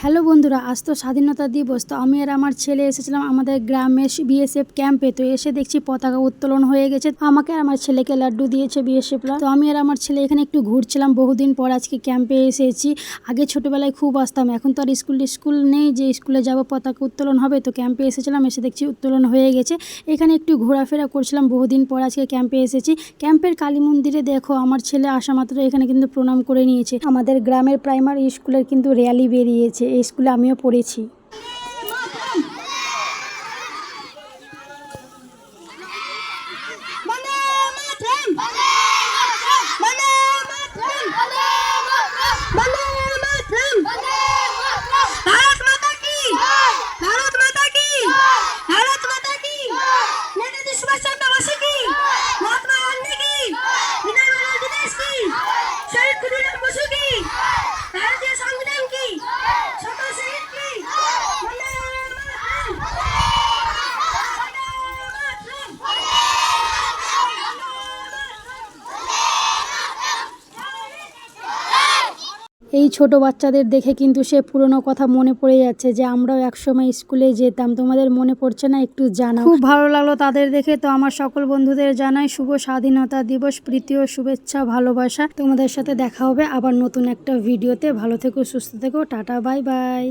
Hello বন্ধুরা, আজ তো স্বাধীনতা দিবস। তো আমি আর আমার ছেলে এসেছিলাম আমাদের গ্রামের বিএসএফ ক্যাম্পে। তো এসে দেখছি পতাকা উত্তোলন হয়ে গেছে। আমাকে আর আমার ছেলেকে লাড্ডু দিয়েছে বিএসএফরা। তো আমি আর আমার ছেলে এখানে একটু ঘুরছিলাম, বহুদিন পর আজকে ক্যাম্পে এসেছি। আগে ছোটবেলায় খুব আসতাম, এখন তো আর স্কুল নেই যে স্কুলে যাব পতাকা উত্তোলন হবে। তো ক্যাম্পে এসেছিলাম, এসে দেখছি উত্তোলন হয়ে গেছে। এখানে একটু ঘোরাফেরা করছিলাম, বহুদিন পর আজকে ক্যাম্পে এসেছি। ক্যাম্পের কালী মন্দিরে দেখো আমার ছেলে আসা মাত্র এখানে কিন্তু প্রণাম করে নিয়েছে। আমাদের গ্রামের প্রাইমারি স্কুলের কিন্তু র্যালি বেরিয়েছে, এই স্কুলে আমিও পড়েছি। এই ছোট বাচ্চাদের দেখে কিন্তু সে পুরনো কথা মনে পড়ে যাচ্ছে, যে আমরাও একসময় স্কুলে যেতাম। তোমাদের মনে পড়ছে না? একটু জানাও। খুব ভালো লাগলো তাদের দেখে। তো আমার সকল বন্ধুদের জানাই শুভ স্বাধীনতা দিবস, প্রীতি ও শুভেচ্ছা, ভালোবাসা। তোমাদের সাথে দেখা হবে আবার নতুন একটা ভিডিওতে। ভালো থেকো, সুস্থ থেকো, টাটা, বাই বাই।